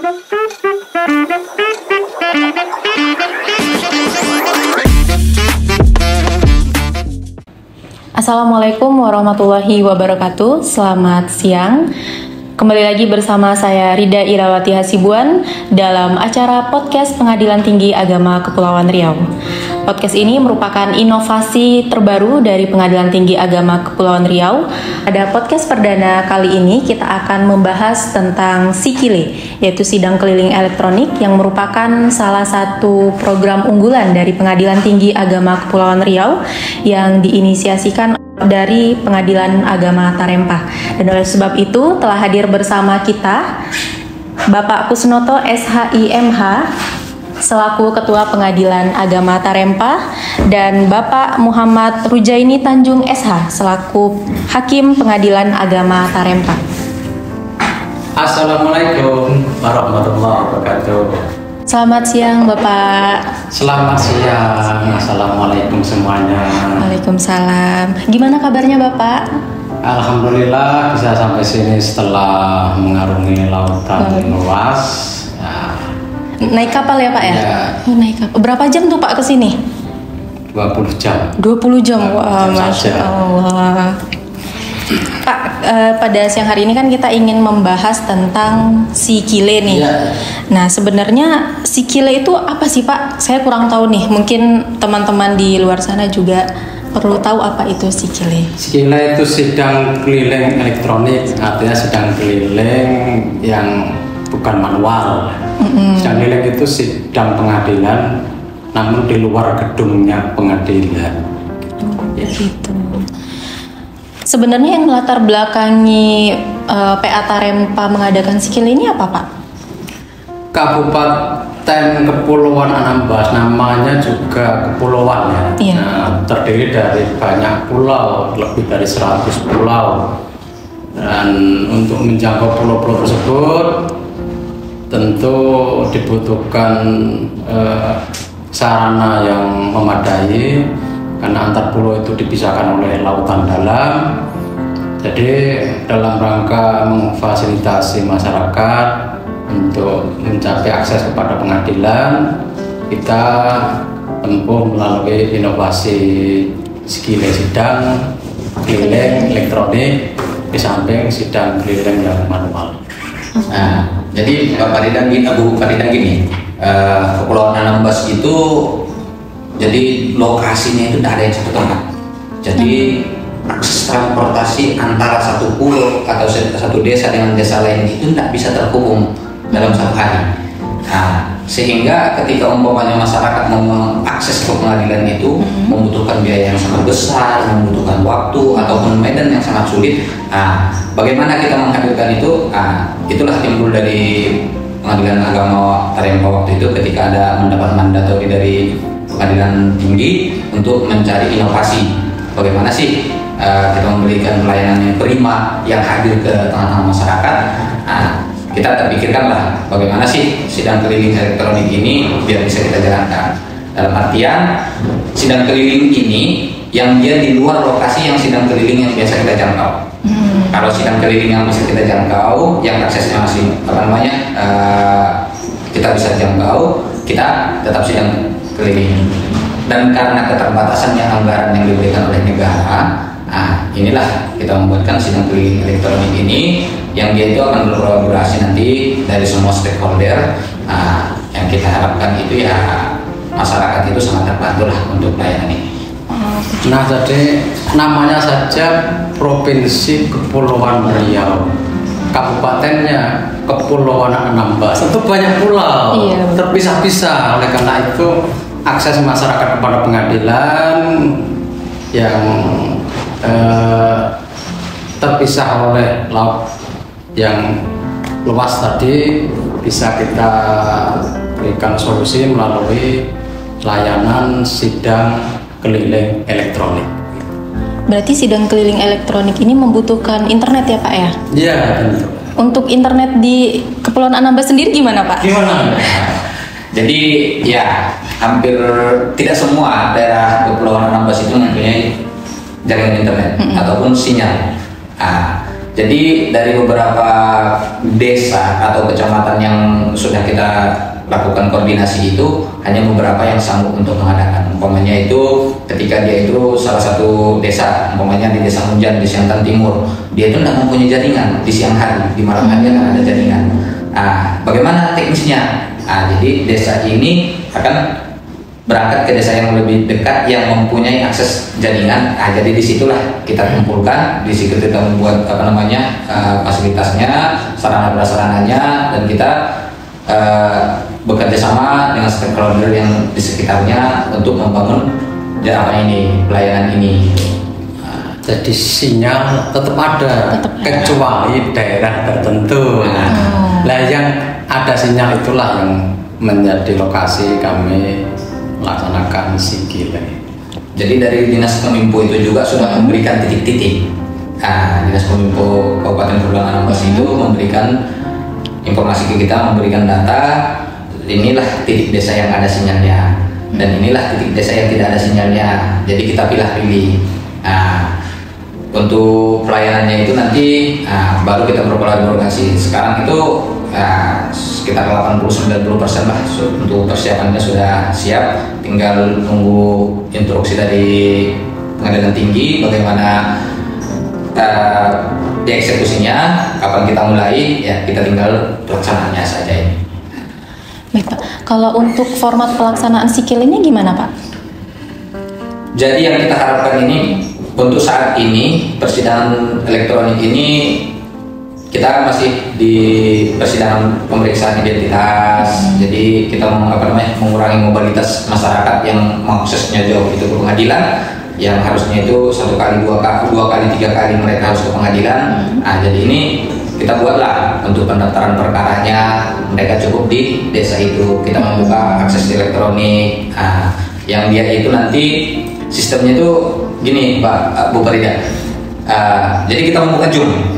Assalamualaikum warahmatullahi wabarakatuh. Selamat siang. Kembali lagi bersama saya Rida Irawati Hasibuan dalam acara podcast Pengadilan Tinggi Agama Kepulauan Riau. Podcast ini merupakan inovasi terbaru dari Pengadilan Tinggi Agama Kepulauan Riau. Pada podcast perdana kali ini kita akan membahas tentang Sikile, yaitu sidang keliling elektronik yang merupakan salah satu program unggulan dari Pengadilan Tinggi Agama Kepulauan Riau yang diinisiasikan dari Pengadilan Agama Tarempa. Dan oleh sebab itu telah hadir bersama kita Bapak Kusnoto SHIMH selaku Ketua Pengadilan Agama Tarempa dan Bapak Muhammad Rujaini Tanjung SH selaku Hakim Pengadilan Agama Tarempa. Assalamualaikum warahmatullahi wabarakatuh. Selamat siang Bapak. Selamat siang. Assalamualaikum semuanya. Waalaikumsalam. Gimana kabarnya Bapak? Alhamdulillah bisa sampai sini setelah mengarungi lautan luas. Naik kapal ya Pak ya? Ya. Oh, naik kapal. Berapa jam tuh Pak ke sini? 20 jam. 20 jam. Wah, jam Masya saja. Allah. Pak, pada siang hari ini kan kita ingin membahas tentang Sikile nih. Ya. Nah, sebenarnya Sikile itu apa sih Pak? Saya kurang tahu nih. Mungkin teman-teman di luar sana juga perlu tahu apa itu Sikile. Sikile itu sidang keliling elektronik, artinya sidang keliling yang bukan manual. Sidang keliling itu sidang pengadilan, namun di luar gedungnya pengadilan. Ya. Gitu. Sebenarnya yang melatar belakangi PA Tarempa mengadakan Sikile ini apa Pak? Kabupaten Kepulauan Anambas, namanya juga kepulauan ya. Iya. Nah, terdiri dari banyak pulau, lebih dari 100 pulau. Dan untuk menjangkau pulau-pulau tersebut tentu dibutuhkan sarana yang memadai, karena antar pulau itu dipisahkan oleh lautan dalam. Jadi dalam rangka memfasilitasi masyarakat untuk mencapai akses kepada pengadilan, kita tempuh melalui inovasi Sikile, sidang keliling elektronik di samping sidang keliling yang manual. Nah, jadi Bu Faridan gini, Kepulauan Anambas itu jadi lokasinya itu tidak ada yang satu tempat. Jadi akses transportasi antara satu pulau atau satu desa dengan desa lain itu tidak bisa terhubung dalam satu hari. Nah, sehingga ketika umpamanya masyarakat mau mengakses ke pengadilan itu membutuhkan biaya yang sangat besar, membutuhkan waktu ataupun medan yang sangat sulit. Nah, bagaimana kita menghadirkan itu? Nah, itulah timbul dari Pengadilan Agama Tarempa waktu itu ketika ada mendapat mandat dari Pengadilan Tinggi untuk mencari inovasi. Bagaimana sih kita memberikan pelayanan yang prima yang hadir ke tengah-tengah masyarakat? Nah, kita terpikirkanlah bagaimana sih sidang keliling elektronik ini biar bisa kita jalankan. Dalam artian sidang keliling ini yang dia di luar lokasi yang sidang keliling yang biasa kita jangkau. Kalau sidang keliling yang bisa kita jangkau, yang aksesnya masih kita bisa jangkau, kita tetap sidang keliling. Dan karena keterbatasannya anggaran yang diberikan oleh negara, inilah kita membuatkan sidang keliling elektronik ini yang dia itu akan berkolaborasi nanti dari semua stakeholder. Yang kita harapkan itu ya masyarakat itu sangat terbantu lah untuk pelayanan ini. Nah, jadi namanya saja Provinsi Kepulauan Riau, kabupatennya Kepulauan Anambas. Tentu banyak pulau, Iya. terpisah-pisah. Oleh karena itu akses masyarakat kepada pengadilan yang terpisah oleh laut yang luas tadi bisa kita berikan solusi melalui layanan sidang keliling elektronik. Berarti sidang keliling elektronik ini membutuhkan internet ya Pak ya? Iya, tentu. Untuk internet di Kepulauan Anambas sendiri gimana Pak? Gimana? Jadi ya hampir tidak semua daerah Kepulauan Anambas itu mempunyai jaringan internet ataupun sinyal. Jadi dari beberapa desa atau kecamatan yang sudah kita lakukan koordinasi itu hanya beberapa yang sanggup untuk mengadakan. Umpamanya itu ketika dia itu salah satu desa, umpamanya di Desa Munjan di Siantan Timur, dia itu tidak mempunyai jaringan di siang hari, di malam hari akan ada jaringan. Bagaimana teknisnya? Jadi desa ini akan berangkat ke desa yang lebih dekat yang mempunyai akses jaringan. Jadi disitulah kita kumpulkan, di situ kita membuat fasilitasnya, sarana prasarananya, dan kita bekerja sama dengan stakeholder yang di sekitarnya untuk membangun pelayanan ini. Jadi sinyal tetap ada, kecuali daerah tertentu. Nah, yang ada sinyal itulah yang menjadi lokasi kami melaksanakan Sikile. Jadi dari Dinas Kominfo itu juga sudah memberikan titik-titik. Dinas Kominfo Kabupaten Kepulauan Anambas itu memberikan informasi ke kita, memberikan data. Inilah titik desa yang ada sinyalnya, dan inilah titik desa yang tidak ada sinyalnya. Jadi kita pilih-pilih. Untuk pelayanannya itu nanti baru kita berkolaborasi. Sekarang itu sekitar 80-90% lah untuk persiapannya sudah siap, tinggal tunggu instruksi dari Pengadilan Tinggi bagaimana dieksekusinya, kapan kita mulai, ya kita tinggal pelaksanaannya saja ini. Baik Pak, kalau untuk format pelaksanaan Sikilenya gimana Pak? Jadi yang kita harapkan ini untuk saat ini persidangan elektronik ini kita masih di persidangan pemeriksaan identitas. Jadi kita mengurangi mobilitas masyarakat yang mengaksesnya jauh itu ke pengadilan, yang harusnya itu 1 kali, 2 kali, 3 kali mereka harus ke pengadilan. Jadi ini kita buatlah untuk pendaftaran perkaranya, mereka cukup di desa itu. Kita membuka akses elektronik, yang dia itu nanti sistemnya itu gini Bu Farida. Jadi kita membuka Zoom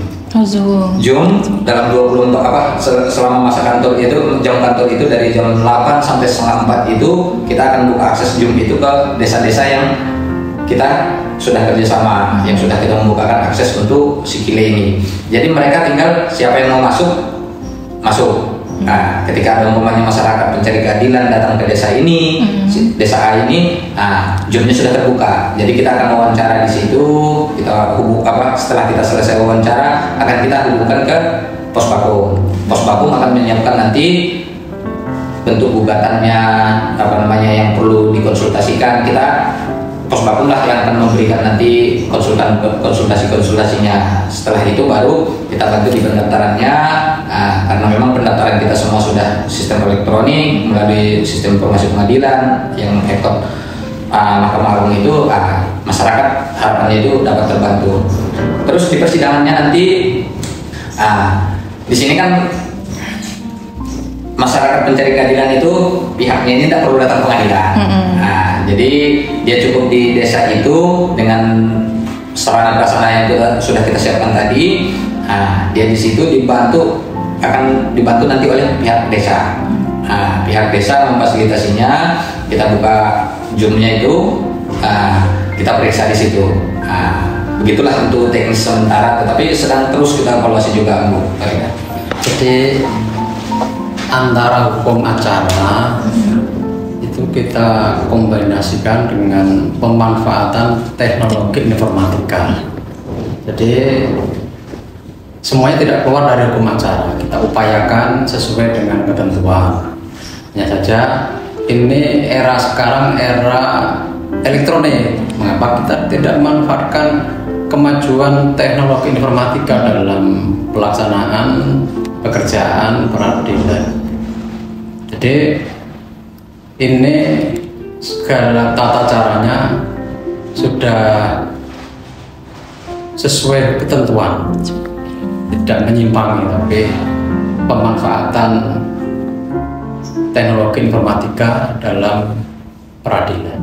dalam 24 selama masa kantor itu, jam kantor itu dari jam 8 sampai setengah 4 itu kita akan buka akses Zoom itu ke desa-desa yang kita sudah kerjasama, yang sudah kita membukakan akses untuk Sikile ini. Jadi mereka tinggal siapa yang mau masuk. Ketika ada umpamanya masyarakat pencari keadilan datang ke desa ini, desa A ini, Zoom-nya sudah terbuka. Jadi kita akan wawancara di situ. Setelah kita selesai wawancara, akan kita hubungkan ke Pos Bakum. Pos Bakum akan menyiapkan nanti bentuk gugatannya, yang perlu dikonsultasikan. Pos Bakum lah yang akan memberikan nanti konsultasinya. Setelah itu baru kita bantu di pendaftarannya, karena memang pendaftaran kita semua sudah sistem elektronik melalui sistem informasi pengadilan yang ekot Mahkamah Agung itu, masyarakat harapannya itu dapat terbantu. Terus di persidangannya nanti, di sini kan masyarakat pencari keadilan itu pihaknya ini tidak perlu datang ke pengadilan. Jadi dia cukup di desa itu dengan sarana prasarana yang sudah kita siapkan tadi. Dia di situ akan dibantu nanti oleh pihak desa. Pihak desa memfasilitasinya, kita buka Zoom-nya itu, kita periksa di situ. Begitulah untuk teknis sementara, tetapi sedang terus kita evaluasi juga, Bu. Jadi antara hukum acara itu kita kombinasikan dengan pemanfaatan teknologi informatika. Jadi semuanya tidak keluar dari hukum acara, kita upayakan sesuai dengan ketentuan. Hanya saja ini era sekarang era elektronik, mengapa kita tidak memanfaatkan kemajuan teknologi informatika dalam pelaksanaan pekerjaan peradilan. Jadi ini segala tata caranya sudah sesuai ketentuan, tidak menyimpangi, tapi pemanfaatan teknologi informatika dalam peradilan.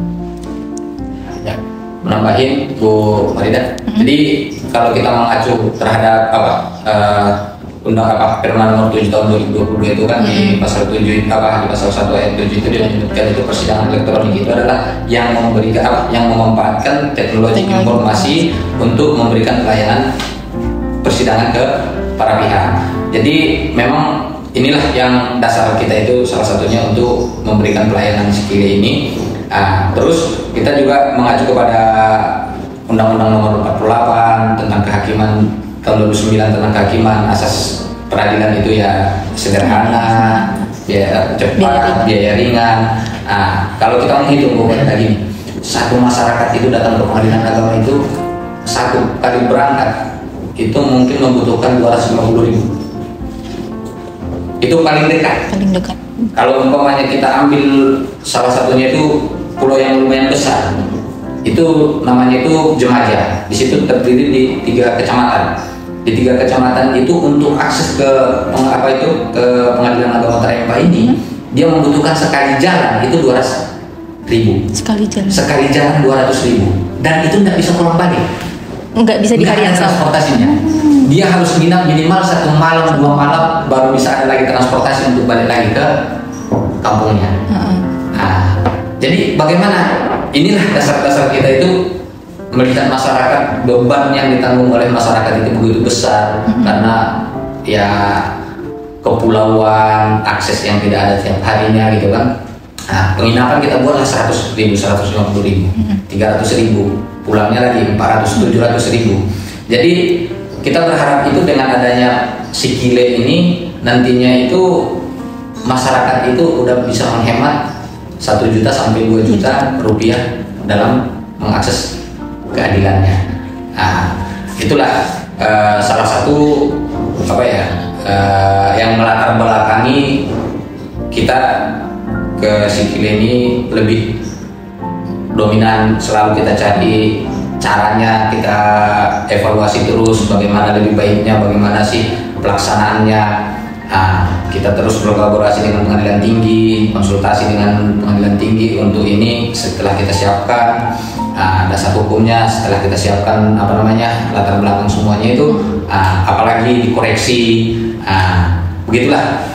Ya. Menambahin Bu Farida. Jadi kalau kita mengacu terhadap Permen Nomor 7 Tahun 2022 itu kan di pasal 7 di pasal 1 ayat 7 itu dia menyebutkan itu persidangan elektronik itu adalah yang memanfaatkan teknologi informasi untuk memberikan pelayanan persidangan ke para pihak. Jadi memang inilah yang dasar kita itu salah satunya untuk memberikan pelayanan Sikile ini. Terus kita juga mengacu kepada Undang-Undang Nomor 48 tentang kehakiman tahun 2009 tentang kehakiman, asas peradilan itu ya sederhana, biaya cepat, biaya ringan. Kalau kita menghitung tadi, satu masyarakat itu datang ke pengadilan agama itu satu kali berangkat itu mungkin membutuhkan 250.000. Itu paling dekat. Paling dekat. Kalau umpamanya kita ambil salah satunya itu pulau yang lumayan besar, itu namanya itu Jemaja. Di situ terdiri di 3 kecamatan. Di 3 kecamatan itu untuk akses ke ke pengadilan agama Tarempa ini, dia membutuhkan sekali jalan itu 200.000. Sekali jalan 200.000. Dan itu tidak bisa pulang balik. Nggak bisa di hari yang sama. Transportasinya. Dia harus nginap minimal 1 malam 2 malam baru bisa ada lagi transportasi untuk balik lagi ke kampungnya. Jadi bagaimana? Inilah dasar-dasar kita itu melihat masyarakat, beban yang ditanggung oleh masyarakat itu begitu besar karena ya kepulauan, akses yang tidak ada tiap harinya gitu kan. Penginapan kita buatlah 100.000, 150.000, 300.000, pulangnya lagi 400, 700.000. Jadi kita berharap itu dengan adanya Sikile ini nantinya itu masyarakat itu udah bisa menghemat 1 juta sampai 2 juta rupiah dalam mengakses keadilannya. Itulah salah satu yang melatar belakangi kita ke Sikile ini lebih dominan. Selalu kita cari caranya, kita evaluasi terus bagaimana lebih baiknya, bagaimana sih pelaksanaannya. Kita terus berkolaborasi dengan pengadilan tinggi, konsultasi dengan pengadilan tinggi untuk ini. Setelah kita siapkan dasar hukumnya, setelah kita siapkan latar belakang semuanya itu, apalagi dikoreksi, begitulah.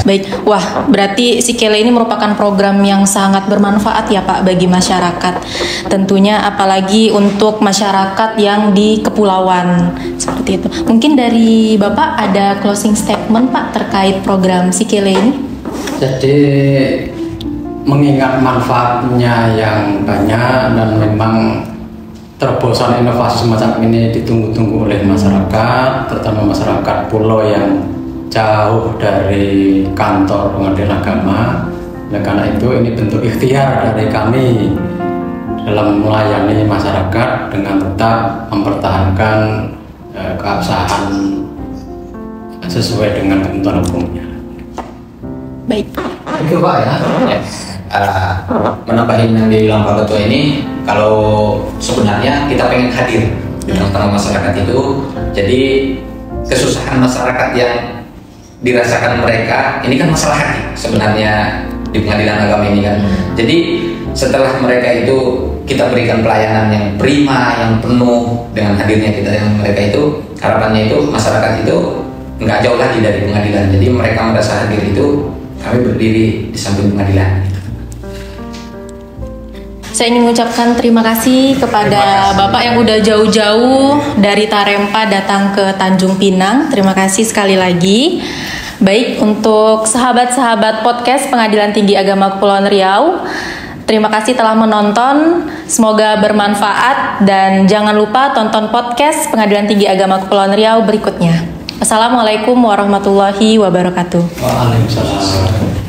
Baik, wah berarti Sikile ini merupakan program yang sangat bermanfaat ya Pak bagi masyarakat. Tentunya apalagi untuk masyarakat yang di kepulauan seperti itu. Mungkin dari Bapak ada closing statement Pak terkait program Sikile ini? Jadi mengingat manfaatnya yang banyak dan memang terobosan inovasi semacam ini ditunggu-tunggu oleh masyarakat, terutama masyarakat pulau yang jauh dari kantor pengadilan agama. Oleh karena itu ini bentuk ikhtiar dari kami dalam melayani masyarakat dengan tetap mempertahankan keabsahan sesuai dengan ketentuan hukumnya. Baik. Itu Pak ya. Menambahin yang dibilang Pak Ketua ini, kalau sebenarnya kita pengen hadir di tengah-tengah masyarakat itu. Jadi kesusahan masyarakat yang dirasakan mereka ini kan masalah hati sebenarnya di pengadilan agama ini kan. Jadi setelah mereka itu kita berikan pelayanan yang prima, yang penuh dengan hadirnya kita yang mereka itu, harapannya itu masyarakat itu nggak jauh lagi dari pengadilan. Jadi mereka merasa hadir itu, kami berdiri di samping pengadilan. Saya ingin mengucapkan terima kasih kepada Bapak yang udah jauh-jauh dari Tarempa datang ke Tanjung Pinang. Terima kasih sekali lagi. Baik, untuk sahabat-sahabat podcast Pengadilan Tinggi Agama Kepulauan Riau, terima kasih telah menonton. Semoga bermanfaat dan jangan lupa tonton podcast Pengadilan Tinggi Agama Kepulauan Riau berikutnya. Assalamualaikum warahmatullahi wabarakatuh. Waalaikumsalam.